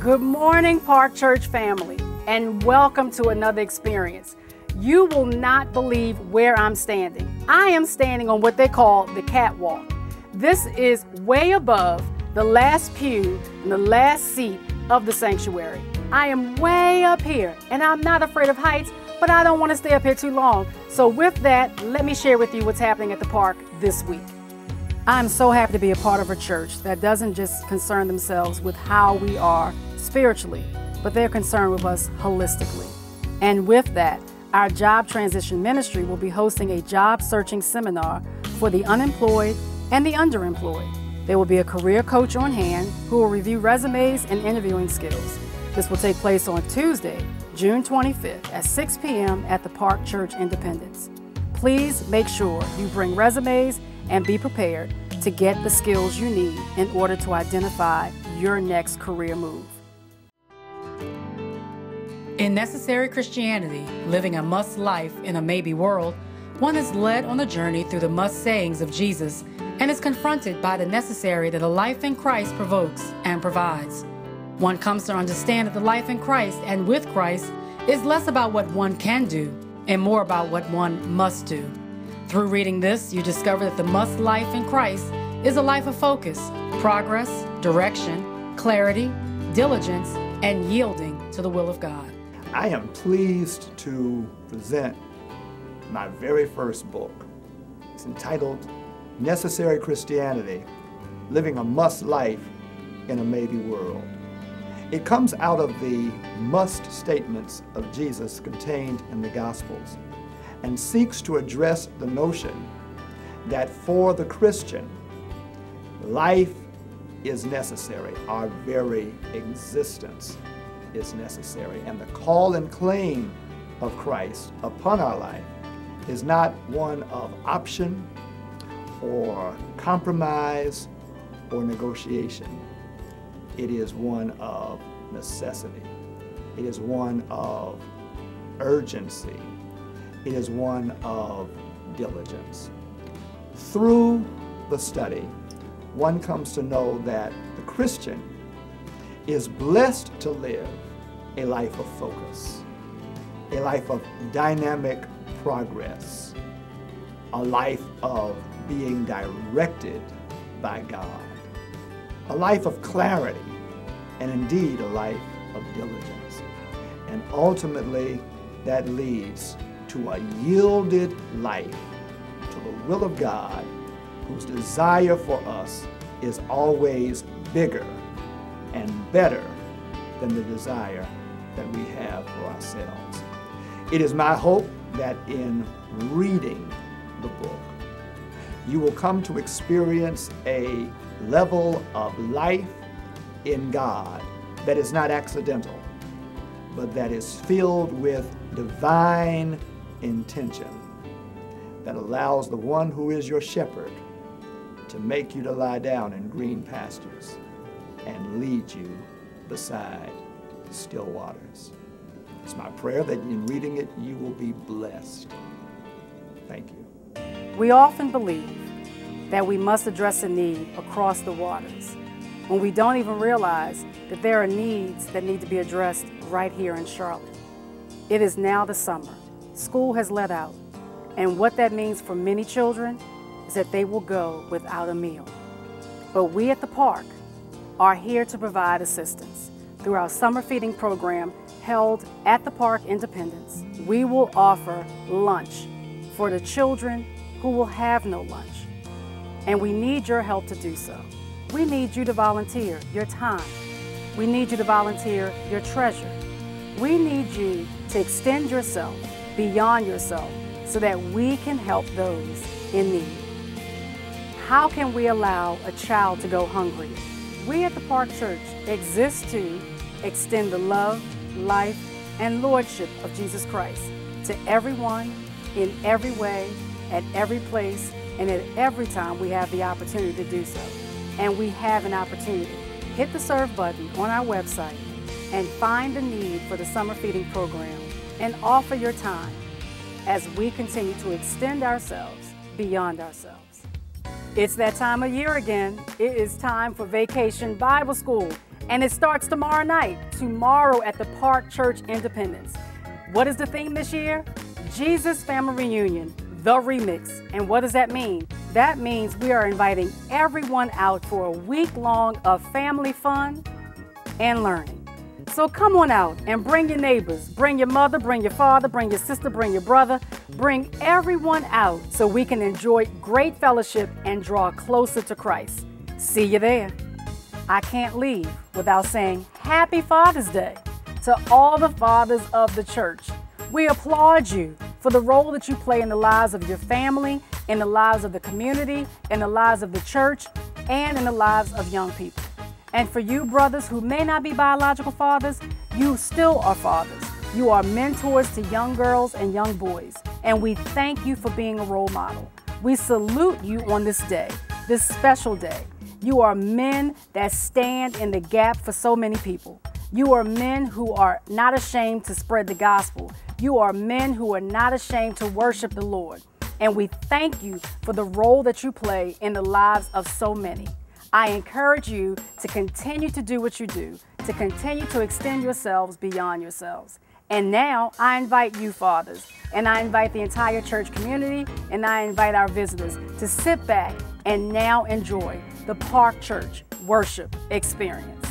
Good morning, Park Church family, and welcome to another experience. You will not believe where I'm standing. I am standing on what they call the catwalk. This is way above the last pew and the last seat of the sanctuary. I am way up here, and I'm not afraid of heights, but I don't want to stay up here too long. So with that, let me share with you what's happening at the park this week. I'm so happy to be a part of a church that doesn't just concern themselves with how we are spiritually, but they're concerned with us holistically. And with that, our Job Transition Ministry will be hosting a job searching seminar for the unemployed and the underemployed. There will be a career coach on hand who will review resumes and interviewing skills. This will take place on Tuesday, June 25th at 6 p.m. at the Park Church Independence. Please make sure you bring resumes and be prepared to get the skills you need in order to identify your next career move. In Necessary Christianity, living a must life in a maybe world, one is led on a journey through the must sayings of Jesus and is confronted by the necessary that a life in Christ provokes and provides. One comes to understand that the life in Christ and with Christ is less about what one can do and more about what one must do. Through reading this, you discover that the must life in Christ is a life of focus, progress, direction, clarity, diligence, and yielding to the will of God. I am pleased to present my very first book. It's entitled Necessary Christianity, Living a Must Life in a Maybe World. It comes out of the must statements of Jesus contained in the Gospels and seeks to address the notion that for the Christian, life is necessary. Our very existence is necessary. And the call and claim of Christ upon our life is not one of option or compromise or negotiation. It is one of necessity. It is one of urgency. It is one of diligence. Through the study, one comes to know that the Christian is blessed to live a life of focus, a life of dynamic progress, a life of being directed by God, a life of clarity, and indeed a life of diligence. And ultimately, that leads to a yielded life to the will of God, whose desire for us is always bigger and better than the desire that we have for ourselves. It is my hope that in reading the book, you will come to experience a level of life in God that is not accidental, but that is filled with divine intention that allows the one who is your shepherd to make you to lie down in green pastures and lead you beside still waters. It's my prayer that in reading it, you will be blessed. Thank you. We often believe that we must address a need across the waters when we don't even realize that there are needs that need to be addressed right here in Charlotte. It is now the summer. School has let out, and what that means for many children is that they will go without a meal. But we at the park are here to provide assistance. Through our summer feeding program held at the Park Independence, we will offer lunch for the children who will have no lunch. And we need your help to do so. We need you to volunteer your time. We need you to volunteer your treasure. We need you to extend yourself beyond yourself so that we can help those in need. How can we allow a child to go hungry? We at the Park Church exist to extend the love, life, and lordship of Jesus Christ to everyone, in every way, at every place, and at every time we have the opportunity to do so. And we have an opportunity. Hit the serve button on our website and find the need for the summer feeding program and offer your time as we continue to extend ourselves beyond ourselves. It's that time of year again. It is time for Vacation Bible School. And it starts tomorrow night, tomorrow at the Park Church Independence. What is the theme this year? Jesus Family Reunion, the remix. And what does that mean? That means we are inviting everyone out for a week long of family fun and learning. So come on out and bring your neighbors, bring your mother, bring your father, bring your sister, bring your brother, bring everyone out so we can enjoy great fellowship and draw closer to Christ. See you there. I can't leave without saying Happy Father's Day to all the fathers of the church. We applaud you for the role that you play in the lives of your family, in the lives of the community, in the lives of the church, and in the lives of young people. And for you brothers who may not be biological fathers, you still are fathers. You are mentors to young girls and young boys, and we thank you for being a role model. We salute you on this day, this special day. You are men that stand in the gap for so many people. You are men who are not ashamed to spread the gospel. You are men who are not ashamed to worship the Lord. And we thank you for the role that you play in the lives of so many. I encourage you to continue to do what you do, to continue to extend yourselves beyond yourselves. And now I invite you fathers, and I invite the entire church community, and I invite our visitors to sit back and now enjoy the Park Church worship experience.